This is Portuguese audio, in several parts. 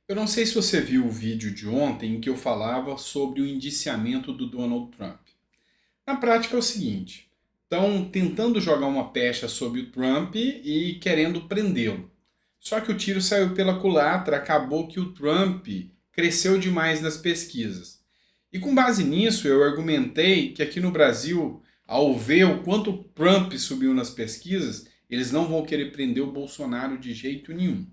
Eu não sei se você viu o vídeo de ontem em que eu falava sobre o indiciamento do Donald Trump. Na prática é o seguinte: estão tentando jogar uma pecha sobre o Trump e querendo prendê-lo. Só que o tiro saiu pela culatra, acabou que o Trump cresceu demais nas pesquisas. E com base nisso, eu argumentei que aqui no Brasil, ao ver o quanto o Trump subiu nas pesquisas, eles não vão querer prender o Bolsonaro de jeito nenhum.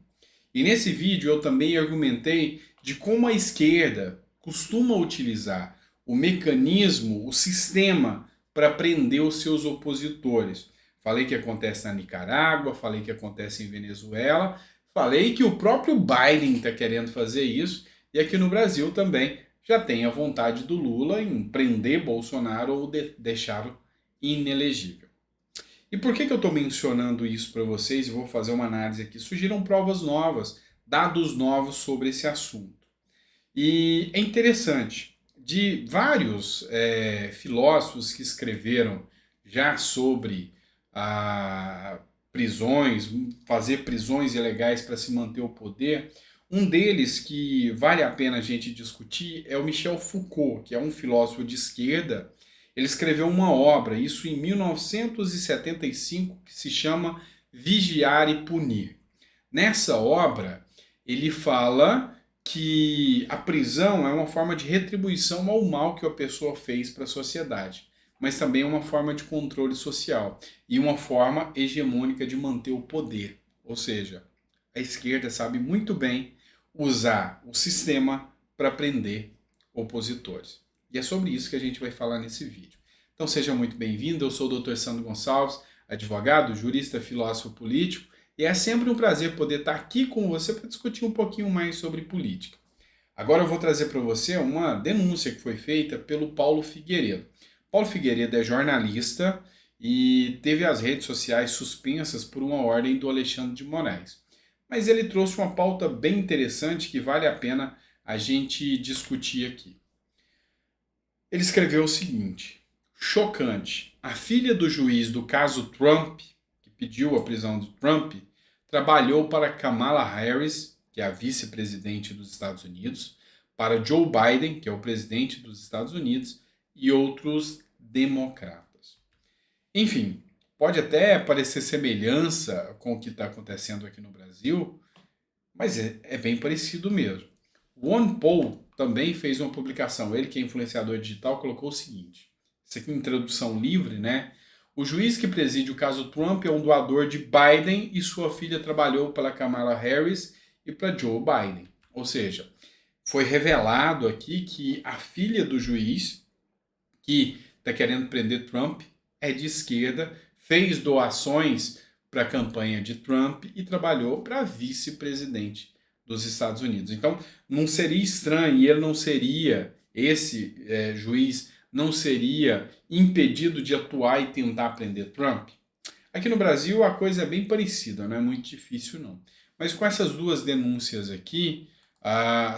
E nesse vídeo eu também argumentei de como a esquerda costuma utilizar o mecanismo, o sistema para prender os seus opositores. Falei que acontece na Nicarágua, falei que acontece em Venezuela, falei que o próprio Biden está querendo fazer isso e aqui no Brasil também já tem a vontade do Lula em prender Bolsonaro ou deixá-lo inelegível. E por que eu estou mencionando isso para vocês e vou fazer uma análise aqui? Surgiram provas novas, dados novos sobre esse assunto. E é interessante, de vários filósofos que escreveram já sobre prisões, fazer prisões ilegais para se manter o poder, um deles que vale a pena a gente discutir é o Michel Foucault, que é um filósofo de esquerda. Ele escreveu uma obra, isso em 1975, que se chama Vigiar e Punir. Nessa obra, ele fala que a prisão é uma forma de retribuição ao mal que a pessoa fez para a sociedade, mas também é uma forma de controle social e uma forma hegemônica de manter o poder. Ou seja, a esquerda sabe muito bem usar o sistema para prender opositores. E é sobre isso que a gente vai falar nesse vídeo. Então seja muito bem-vindo, eu sou o Dr. Sandro Gonçalves, advogado, jurista, filósofo político, e é sempre um prazer poder estar aqui com você para discutir um pouquinho mais sobre política. Agora eu vou trazer para você uma denúncia que foi feita pelo Paulo Figueiredo. Paulo Figueiredo é jornalista e teve as redes sociais suspensas por uma ordem do Alexandre de Moraes. Mas ele trouxe uma pauta bem interessante que vale a pena a gente discutir aqui. Ele escreveu o seguinte: chocante. A filha do juiz do caso Trump, que pediu a prisão de Trump, trabalhou para Kamala Harris, que é a vice-presidente dos Estados Unidos, para Joe Biden, que é o presidente dos Estados Unidos, e outros democratas. Enfim, pode até parecer semelhança com o que está acontecendo aqui no Brasil, mas é bem parecido mesmo. O Ron Paul também fez uma publicação. Ele, que é influenciador digital, colocou o seguinte: isso aqui em tradução livre, né? O juiz que preside o caso Trump é um doador de Biden e sua filha trabalhou para Kamala Harris e para Joe Biden. Ou seja, foi revelado aqui que a filha do juiz, que está querendo prender Trump, é de esquerda, fez doações para a campanha de Trump e trabalhou para a vice-presidente dos Estados Unidos. Então, não seria estranho e ele não seria, esse juiz não seria impedido de atuar e tentar prender Trump? Aqui no Brasil a coisa é bem parecida, não é muito difícil não. Mas com essas duas denúncias aqui,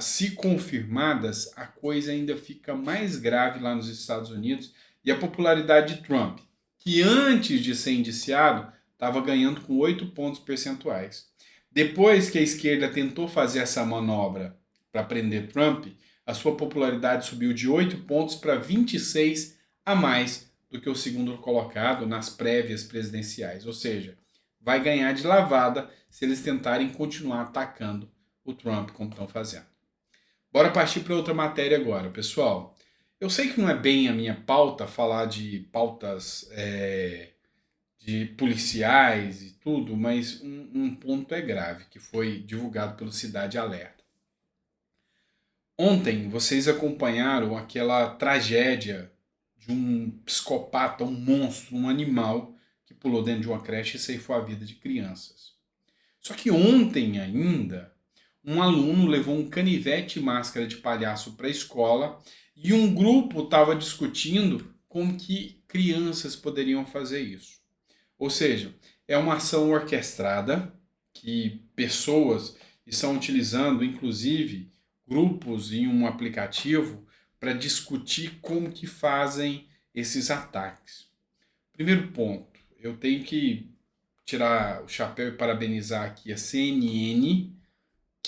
se confirmadas, a coisa ainda fica mais grave lá nos Estados Unidos e a popularidade de Trump, que antes de ser indiciado estava ganhando com 8 pontos percentuais. Depois que a esquerda tentou fazer essa manobra para prender Trump, a sua popularidade subiu de 8 pontos para 26 a mais do que o segundo colocado nas prévias presidenciais. Ou seja, vai ganhar de lavada se eles tentarem continuar atacando o Trump como estão fazendo. Bora partir para outra matéria agora, pessoal. Eu sei que não é bem a minha pauta falar de pautas de policiais e tudo, mas um ponto é grave, que foi divulgado pelo Cidade Alerta. Ontem vocês acompanharam aquela tragédia de um psicopata, um monstro, um animal que pulou dentro de uma creche e ceifou a vida de crianças. Só que ontem ainda, um aluno levou um canivete e máscara de palhaço para a escola e um grupo estava discutindo como que crianças poderiam fazer isso. Ou seja, é uma ação orquestrada que pessoas estão utilizando, inclusive grupos em um aplicativo, para discutir como que fazem esses ataques. Primeiro ponto, eu tenho que tirar o chapéu e parabenizar aqui a CNN,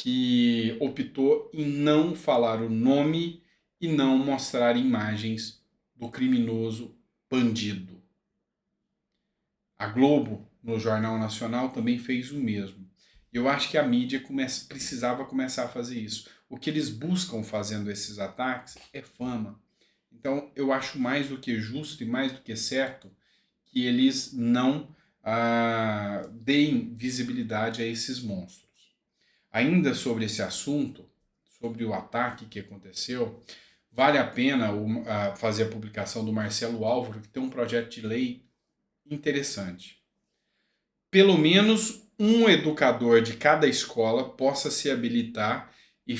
que optou em não falar o nome e não mostrar imagens do criminoso bandido. A Globo, no Jornal Nacional, também fez o mesmo. Eu acho que a mídia precisava começar a fazer isso. O que eles buscam fazendo esses ataques é fama. Então, eu acho mais do que justo e mais do que certo que eles não deem visibilidade a esses monstros. Ainda sobre esse assunto, sobre o ataque que aconteceu, vale a pena fazer a publicação do Marcelo Álvaro, que tem um projeto de lei interessante. Pelo menos um educador de cada escola possa se habilitar e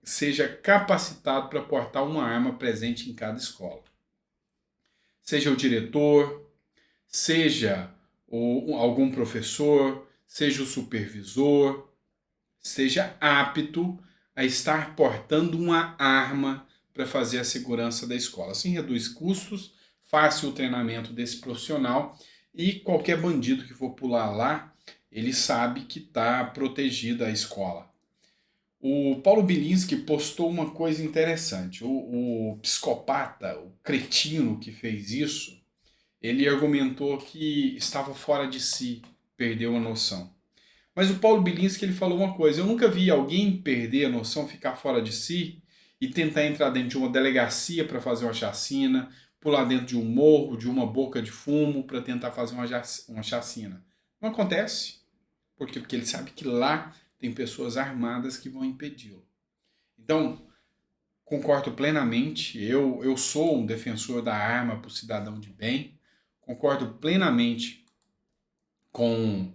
seja capacitado para portar uma arma presente em cada escola. Seja o diretor, seja algum professor, seja o supervisor, seja apto a estar portando uma arma para fazer a segurança da escola. Assim reduz custos, fácil o treinamento desse profissional e qualquer bandido que for pular lá, ele sabe que está protegida a escola. O Paulo Bilinski postou uma coisa interessante. O psicopata, o cretino que fez isso, ele argumentou que estava fora de si, perdeu a noção. Mas o Paulo Bilinski ele falou uma coisa: eu nunca vi alguém perder a noção, ficar fora de si e tentar entrar dentro de uma delegacia para fazer uma chacina, pular dentro de um morro, de uma boca de fumo para tentar fazer uma chacina. Não acontece. Por quê? Porque ele sabe que lá tem pessoas armadas que vão impedi-lo. Então, concordo plenamente. Eu sou um defensor da arma para o cidadão de bem. Concordo plenamente com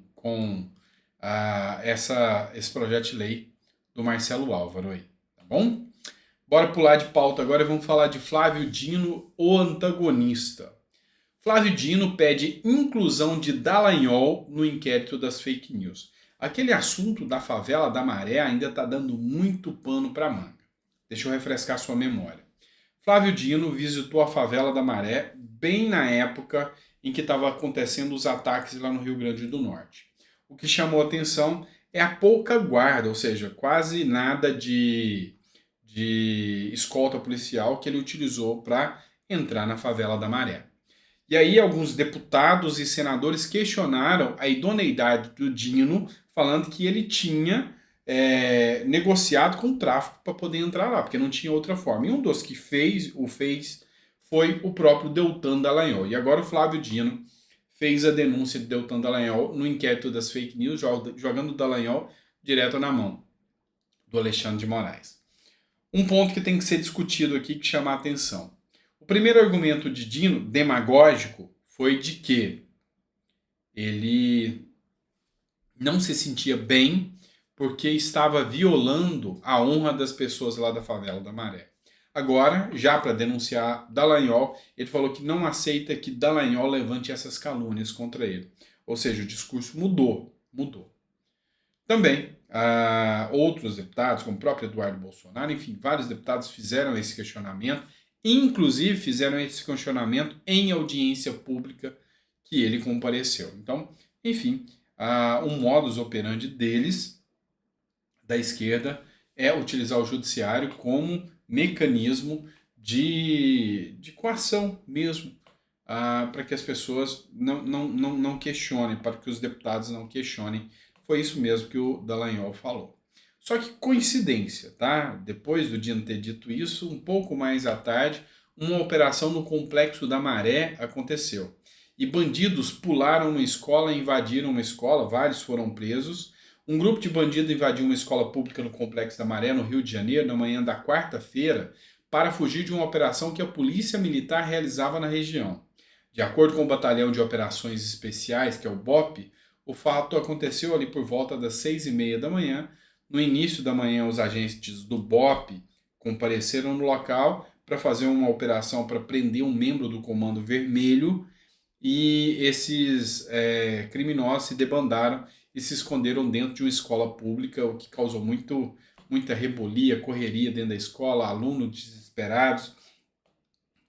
esse projeto de lei do Marcelo Álvaro aí, tá bom? Bora pular de pauta agora e vamos falar de Flávio Dino, o antagonista. Flávio Dino pede inclusão de Dallagnol no inquérito das fake news. Aquele assunto da favela da Maré ainda está dando muito pano para manga. Deixa eu refrescar sua memória. Flávio Dino visitou a favela da Maré bem na época em que estavam acontecendo os ataques lá no Rio Grande do Norte. O que chamou a atenção é a pouca guarda, ou seja, quase nada de escolta policial que ele utilizou para entrar na favela da Maré. E aí alguns deputados e senadores questionaram a idoneidade do Dino, falando que ele tinha negociado com o tráfico para poder entrar lá, porque não tinha outra forma. E um dos que fez foi o próprio Deltan Dallagnol. E agora o Flávio Dino fez a denúncia de Deltan Dallagnol no inquérito das fake news, jogando o Dallagnol direto na mão do Alexandre de Moraes. Um ponto que tem que ser discutido aqui, que chama a atenção. O primeiro argumento de Dino, demagógico, foi de que ele não se sentia bem porque estava violando a honra das pessoas lá da favela da Maré. Agora, já para denunciar Dallagnol, ele falou que não aceita que Dallagnol levante essas calúnias contra ele. Ou seja, o discurso mudou. Também, outros deputados, como o próprio Eduardo Bolsonaro, enfim, vários deputados fizeram esse questionamento, inclusive fizeram esse questionamento em audiência pública que ele compareceu. Então, enfim, um modus operandi deles, da esquerda, é utilizar o judiciário como mecanismo de coação mesmo, para que as pessoas não questionem, para que os deputados não questionem. Foi isso mesmo que o Dallagnol falou. Só que coincidência, tá? Depois do Dino ter dito isso, um pouco mais à tarde, uma operação no Complexo da Maré aconteceu. E bandidos pularam uma escola, invadiram uma escola, vários foram presos. Um grupo de bandidos invadiu uma escola pública no Complexo da Maré, no Rio de Janeiro, na manhã da quarta-feira, para fugir de uma operação que a Polícia Militar realizava na região. De acordo com o Batalhão de Operações Especiais, que é o BOP, o fato aconteceu ali por volta das 6h30 da manhã. No início da manhã, os agentes do BOP compareceram no local para fazer uma operação para prender um membro do Comando Vermelho, e esses criminosos se debandaram e se esconderam dentro de uma escola pública, o que causou muita rebolia, correria dentro da escola, alunos desesperados,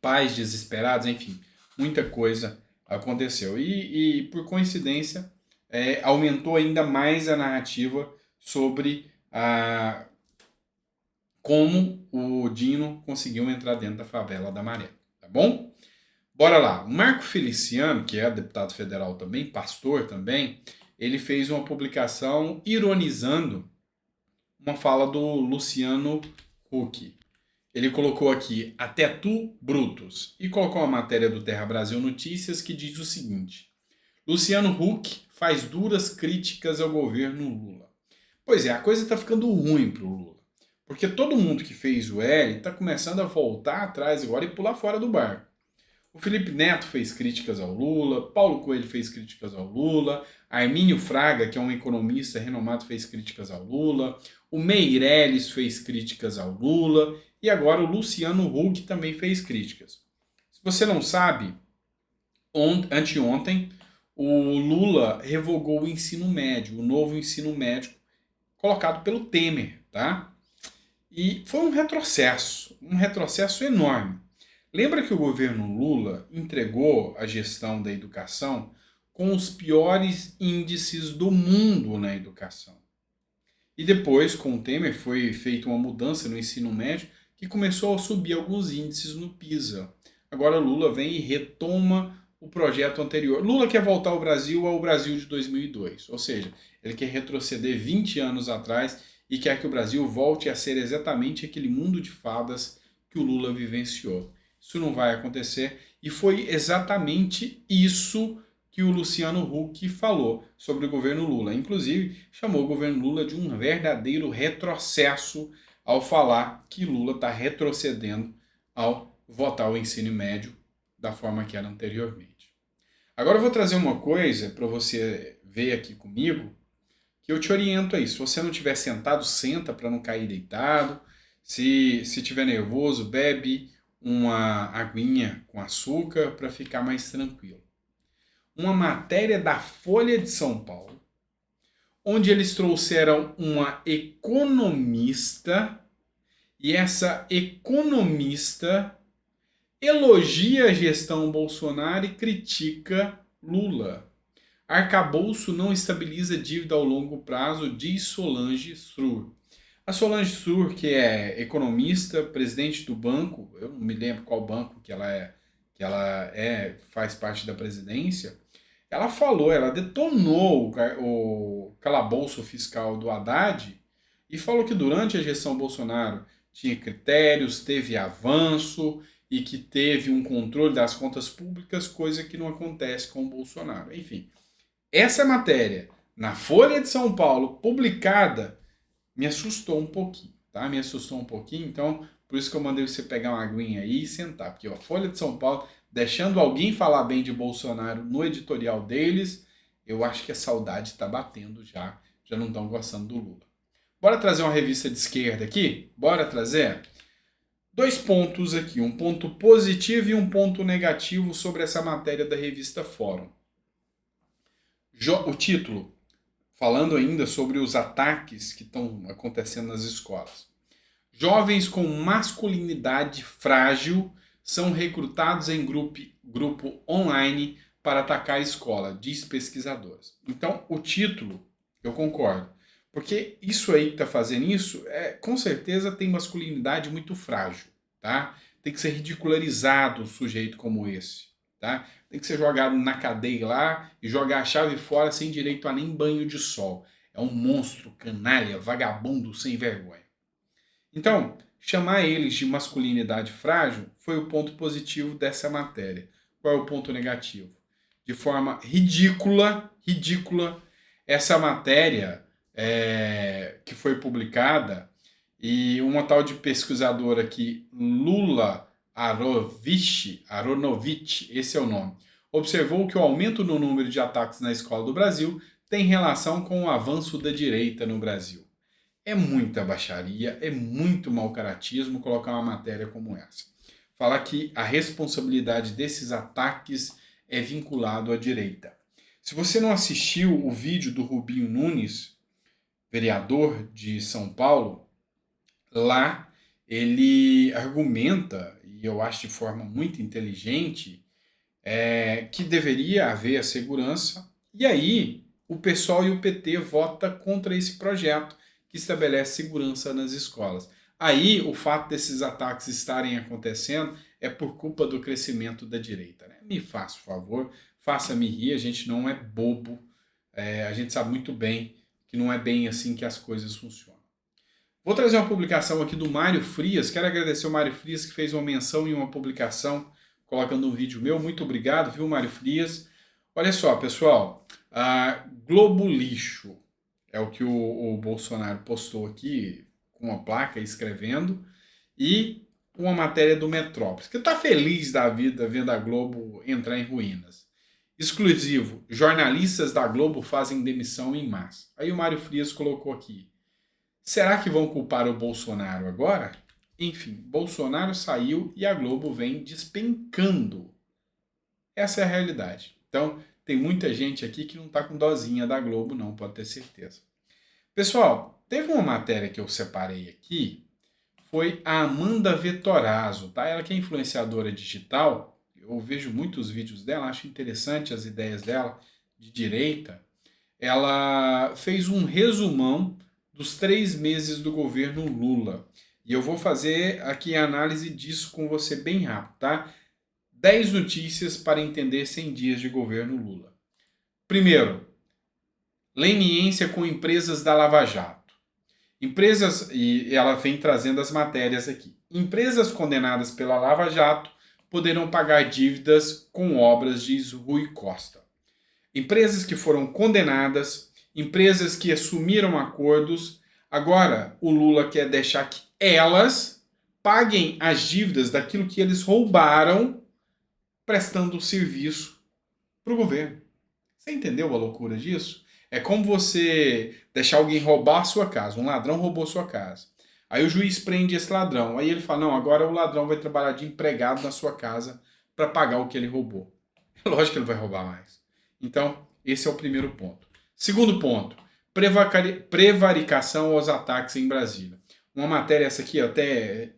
pais desesperados, enfim, muita coisa aconteceu. E por coincidência, aumentou ainda mais a narrativa sobre ah, como o Dino conseguiu entrar dentro da favela da Maré, tá bom? Bora lá. O Marco Feliciano, que é deputado federal também, pastor também, ele fez uma publicação ironizando uma fala do Luciano Huck. Ele colocou aqui, até tu, Brutus, e colocou uma matéria do Terra Brasil Notícias que diz o seguinte: Luciano Huck faz duras críticas ao governo Lula. Pois é, a coisa está ficando ruim para o Lula. Porque todo mundo que fez o L está começando a voltar atrás agora e pular fora do barco. O Felipe Neto fez críticas ao Lula, Paulo Coelho fez críticas ao Lula, Armínio Fraga, que é um economista renomado, fez críticas ao Lula, o Meirelles fez críticas ao Lula e agora o Luciano Huck também fez críticas. Se você não sabe, anteontem o Lula revogou o ensino médio, o novo ensino médio colocado pelo Temer, tá? E foi um retrocesso enorme. Lembra que o governo Lula entregou a gestão da educação com os piores índices do mundo na educação. E depois, com o Temer, foi feita uma mudança no ensino médio que começou a subir alguns índices no PISA. Agora Lula vem e retoma o projeto anterior. Lula quer voltar ao Brasil de 2002. Ou seja, ele quer retroceder 20 anos atrás e quer que o Brasil volte a ser exatamente aquele mundo de fadas que o Lula vivenciou. Isso não vai acontecer e foi exatamente isso que o Luciano Huck falou sobre o governo Lula. Inclusive, chamou o governo Lula de um verdadeiro retrocesso ao falar que Lula está retrocedendo ao votar o ensino médio da forma que era anteriormente. Agora eu vou trazer uma coisa para você ver aqui comigo, que eu te oriento aí. Se você não estiver sentado, senta para não cair deitado. Se estiver nervoso, bebe uma aguinha com açúcar para ficar mais tranquilo. Uma matéria da Folha de São Paulo, onde eles trouxeram uma economista e essa economista elogia a gestão Bolsonaro e critica Lula. Arcabouço não estabiliza dívida ao longo prazo, diz Solange Sur. A Solange Sur, que é economista, presidente do banco, eu não me lembro qual banco faz parte da presidência, ela falou, ela detonou o calabouço fiscal do Haddad e falou que durante a gestão Bolsonaro tinha critérios, teve avanço e que teve um controle das contas públicas, coisa que não acontece com o Bolsonaro. Enfim, essa matéria na Folha de São Paulo, publicada, me assustou um pouquinho, tá? Me assustou um pouquinho, então por isso que eu mandei você pegar uma aguinha aí e sentar, porque a Folha de São Paulo, deixando alguém falar bem de Bolsonaro no editorial deles, eu acho que a saudade está batendo já não estão gostando do Lula. Bora trazer uma revista de esquerda aqui? Bora trazer? 2 pontos aqui, um ponto positivo e um ponto negativo sobre essa matéria da revista Fórum. O título, falando ainda sobre os ataques que estão acontecendo nas escolas. Jovens com masculinidade frágil são recrutados em grupo online para atacar a escola, diz pesquisadores. Então, o título, eu concordo. Porque isso aí que está fazendo isso, com certeza tem masculinidade muito frágil, tá? Tem que ser ridicularizado um sujeito como esse, tá? Tem que ser jogado na cadeia lá e jogar a chave fora sem direito a nem banho de sol. É um monstro, canalha, vagabundo, sem vergonha. Então, chamar eles de masculinidade frágil foi o ponto positivo dessa matéria. Qual é o ponto negativo? De forma ridícula, essa matéria que foi publicada e uma tal de pesquisadora aqui, Lula Aronovich, esse é o nome, observou que o aumento no número de ataques na escola do Brasil tem relação com o avanço da direita no Brasil. É muita baixaria, é muito mau caratismo colocar uma matéria como essa. Falar que a responsabilidade desses ataques é vinculado à direita. Se você não assistiu o vídeo do Rubinho Nunes, vereador de São Paulo, lá ele argumenta, e eu acho de forma muito inteligente, que deveria haver a segurança, e aí o PSOL e o PT votam contra esse projeto, que estabelece segurança nas escolas. Aí, o fato desses ataques estarem acontecendo é por culpa do crescimento da direita, né? Me faça o favor, faça-me rir, a gente não é bobo, a gente sabe muito bem que não é bem assim que as coisas funcionam. Vou trazer uma publicação aqui do Mário Frias. Quero agradecer o Mário Frias que fez uma menção em uma publicação, colocando um vídeo meu. Muito obrigado, viu, Mário Frias? Olha só, pessoal. Globo Lixo é o que o Bolsonaro postou aqui, com uma placa escrevendo. E uma matéria do Metrópolis, que está feliz da vida vendo a Globo entrar em ruínas. Exclusivo. Jornalistas da Globo fazem demissão em massa. Aí o Mário Frias colocou aqui. Será que vão culpar o Bolsonaro agora? Enfim, Bolsonaro saiu e a Globo vem despencando. Essa é a realidade. Então, tem muita gente aqui que não está com dosinha da Globo, não, pode ter certeza. Pessoal, teve uma matéria que eu separei aqui, foi a Amanda Vettorazzo, tá? Ela que é influenciadora digital, eu vejo muitos vídeos dela, acho interessante as ideias dela, de direita. Ela fez um resumão dos 3 meses do governo Lula. E eu vou fazer aqui a análise disso com você bem rápido, tá? 10 notícias para entender 100 dias de governo Lula. Primeiro, leniência com empresas da Lava Jato. Empresas, e ela vem trazendo as matérias aqui. Empresas condenadas pela Lava Jato poderão pagar dívidas com obras, diz Rui Costa. Empresas que foram condenadas, empresas que assumiram acordos. Agora, o Lula quer deixar que elas paguem as dívidas daquilo que eles roubaram, prestando serviço para o governo. Você entendeu a loucura disso? É como você deixar alguém roubar a sua casa. Um ladrão roubou sua casa. Aí o juiz prende esse ladrão. Aí ele fala, não, agora o ladrão vai trabalhar de empregado na sua casa para pagar o que ele roubou. Lógico que ele vai roubar mais. Então, esse é o primeiro ponto. Segundo ponto, prevaricação aos ataques em Brasília. Uma matéria, essa aqui, eu até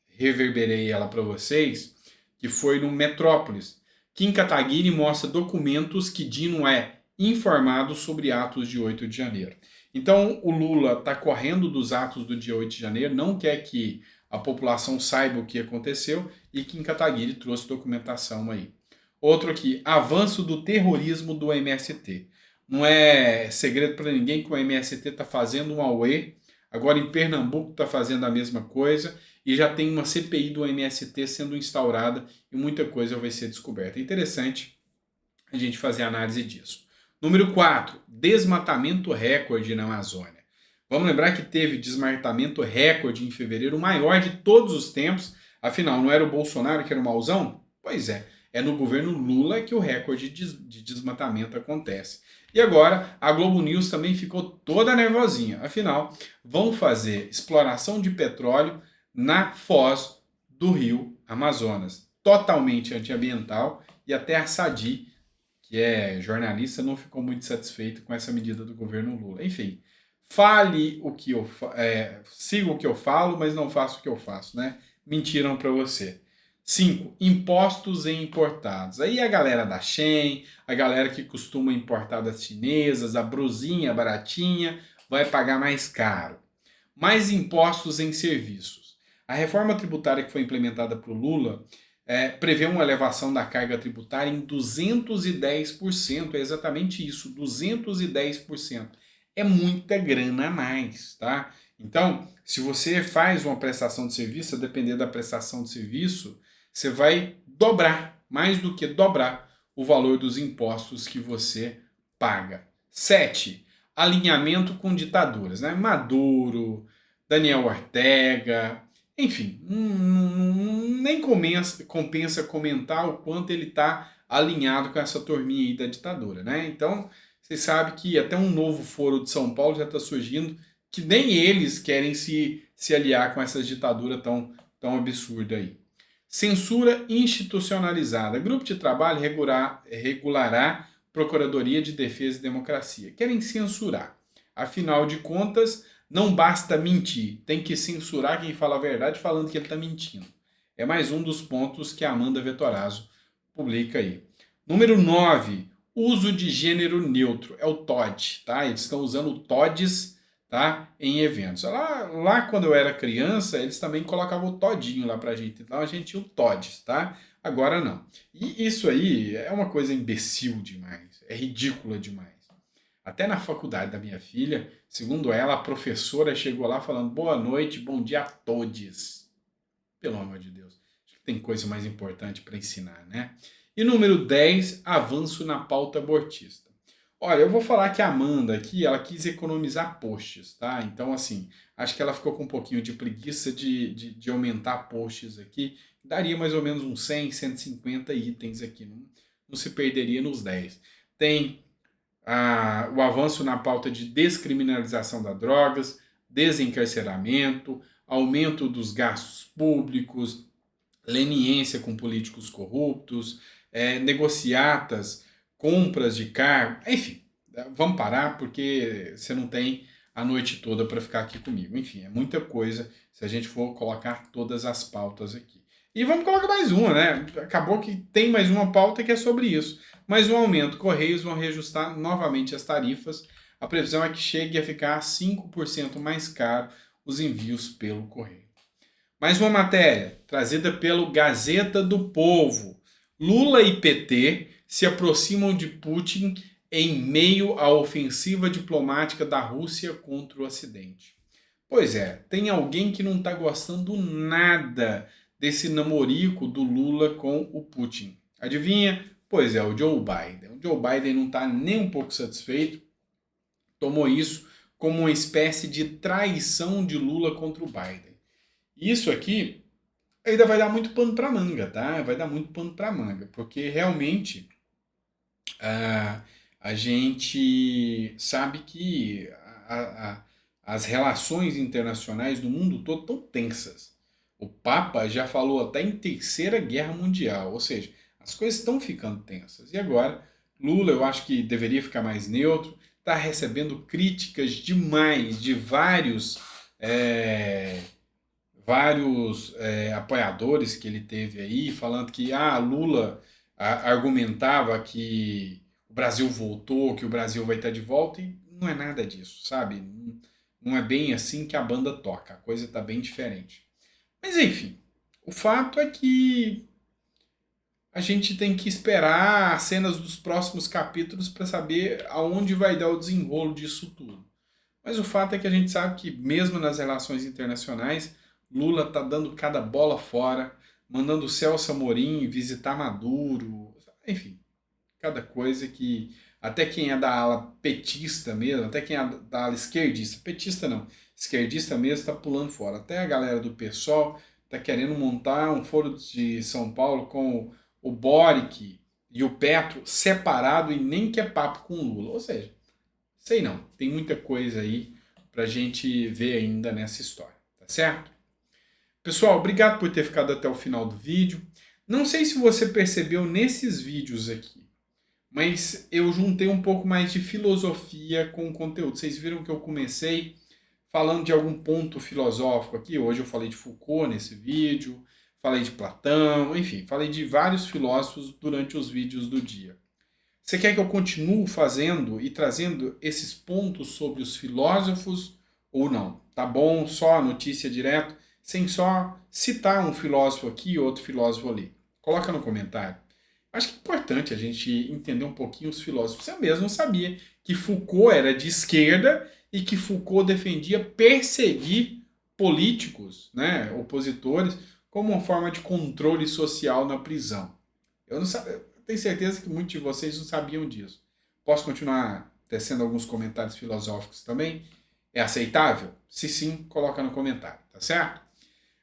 reverberei ela para vocês, que foi no Metrópolis. Kim Kataguiri mostra documentos que Dino é informado sobre atos de 8 de janeiro. Então, o Lula está correndo dos atos do dia 8 de janeiro, não quer que a população saiba o que aconteceu, e Kim Kataguiri trouxe documentação aí. Outro aqui, avanço do terrorismo do MST. Não é segredo para ninguém que o MST está fazendo um auê, agora em Pernambuco está fazendo a mesma coisa, e já tem uma CPI do MST sendo instaurada e muita coisa vai ser descoberta. É interessante a gente fazer análise disso. Número 4, desmatamento recorde na Amazônia. Vamos lembrar que teve desmatamento recorde em fevereiro, o maior de todos os tempos. Afinal, não era o Bolsonaro que era o mauzão? Pois é. É no governo Lula que o recorde de desmatamento acontece. E agora, a Globo News também ficou toda nervosinha. Afinal, vão fazer exploração de petróleo na foz do rio Amazonas. Totalmente antiambiental. E até a Sadi, que é jornalista, não ficou muito satisfeito com essa medida do governo Lula. Enfim, siga o que eu falo, mas não faça o que eu faço, né? Mentiram para você. 5. Impostos em importados. Aí a galera da Shein, a galera que costuma importar das chinesas, a brusinha baratinha, vai pagar mais caro. Mais impostos em serviços. A reforma tributária que foi implementada por Lula prevê uma elevação da carga tributária em 210%. É exatamente isso, 210%. É muita grana a mais, tá? Então, se você faz uma prestação de serviço, a depender da prestação de serviço, você vai dobrar, mais do que dobrar, o valor dos impostos que você paga. 7. Alinhamento com ditaduras, né? Maduro, Daniel Ortega, enfim, nem compensa comentar o quanto ele está alinhado com essa turminha aí da ditadura, né? Então, vocês sabem que até um novo foro de São Paulo já está surgindo, que nem eles querem se aliar com essa ditadura tão absurda aí. Censura institucionalizada. Grupo de trabalho regulará Procuradoria de Defesa e Democracia. Querem censurar. Afinal de contas, não basta mentir. Tem que censurar quem fala a verdade falando que ele está mentindo. É mais um dos pontos que a Amanda Vettorazzo publica aí. Número 9. Uso de gênero neutro. É o TOD, tá? Eles estão usando o TODES, tá? Em eventos. Lá quando eu era criança, eles também colocavam o todinho lá pra gente. Então a gente tinha o Tods, tá? Agora não. E isso aí é uma coisa imbecil demais. É ridícula demais. Até na faculdade da minha filha, segundo ela, a professora chegou lá falando boa noite, bom dia a todes. Pelo amor de Deus. Acho que tem coisa mais importante para ensinar, né? E número 10, avanço na pauta abortista. Olha, eu vou falar que a Amanda aqui, ela quis economizar posts, tá? Então, assim, acho que ela ficou com um pouquinho de preguiça de aumentar posts aqui. Daria mais ou menos uns 100, 150 itens aqui, não se perderia nos 10. Tem o avanço na pauta de descriminalização das drogas, desencarceramento, aumento dos gastos públicos, leniência com políticos corruptos, negociatas, compras de cargo, enfim, vamos parar porque você não tem a noite toda para ficar aqui comigo. Enfim, é muita coisa se a gente for colocar todas as pautas aqui. E vamos colocar mais uma, né? Acabou que tem mais uma pauta que é sobre isso. Mais um aumento. Correios vão reajustar novamente as tarifas. A previsão é que chegue a ficar 5% mais caro os envios pelo correio. Mais uma matéria trazida pelo Gazeta do Povo. Lula e PT se aproximam de Putin em meio à ofensiva diplomática da Rússia contra o Ocidente. Pois é, tem alguém que não está gostando nada desse namorico do Lula com o Putin. Adivinha? Pois é, o Joe Biden. O Joe Biden não está nem um pouco satisfeito, tomou isso como uma espécie de traição de Lula contra o Biden. Isso aqui ainda vai dar muito pano para manga, tá? Vai dar muito pano para manga, porque realmente a gente sabe que as relações internacionais no mundo todo estão tensas. O Papa já falou até em Terceira Guerra Mundial, ou seja, as coisas estão ficando tensas. E agora, Lula, eu acho que deveria ficar mais neutro, está recebendo críticas demais de vários apoiadores que ele teve aí, falando que Lula argumentava que o Brasil voltou, que o Brasil vai estar de volta, e não é nada disso, sabe? Não é bem assim que a banda toca, a coisa está bem diferente. Mas enfim, o fato é que a gente tem que esperar as cenas dos próximos capítulos para saber aonde vai dar o desenrolo disso tudo. Mas o fato é que a gente sabe que, mesmo nas relações internacionais, Lula está dando cada bola fora, mandando o Celso Amorim visitar Maduro, enfim, cada coisa que até quem é da ala petista mesmo, até quem é da ala esquerdista, petista não, esquerdista mesmo está pulando fora. Até a galera do PSOL está querendo montar um foro de São Paulo com o Boric e o Petro separado e nem quer papo com o Lula. Ou seja, sei não, tem muita coisa aí pra gente ver ainda nessa história, tá certo? Pessoal, obrigado por ter ficado até o final do vídeo. Não sei se você percebeu nesses vídeos aqui, mas eu juntei um pouco mais de filosofia com o conteúdo. Vocês viram que eu comecei falando de algum ponto filosófico aqui. Hoje eu falei de Foucault nesse vídeo, falei de Platão, enfim, falei de vários filósofos durante os vídeos do dia. Você quer que eu continue fazendo e trazendo esses pontos sobre os filósofos ou não? Tá bom? Só a notícia direto, sem só citar um filósofo aqui e outro filósofo ali. Coloca no comentário. Acho que é importante a gente entender um pouquinho os filósofos. Eu mesmo não sabia que Foucault era de esquerda e que Foucault defendia perseguir políticos, né, opositores, como uma forma de controle social na prisão. Eu não sabia. Tenho certeza que muitos de vocês não sabiam disso. Posso continuar tecendo alguns comentários filosóficos também? É aceitável? Se sim, coloca no comentário, tá certo?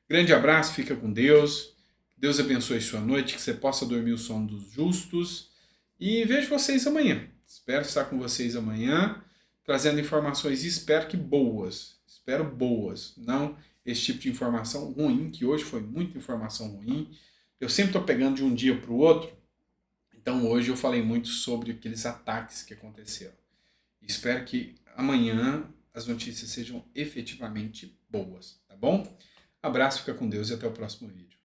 Grande abraço, fica com Deus. Deus abençoe sua noite, que você possa dormir o sono dos justos. E vejo vocês amanhã. Espero estar com vocês amanhã, trazendo informações, espero que boas. Espero boas, não esse tipo de informação ruim, que hoje foi muita informação ruim. Eu sempre estou pegando de um dia para o outro. Então hoje eu falei muito sobre aqueles ataques que aconteceram. Espero que amanhã as notícias sejam efetivamente boas, tá bom? Abraço, fica com Deus e até o próximo vídeo.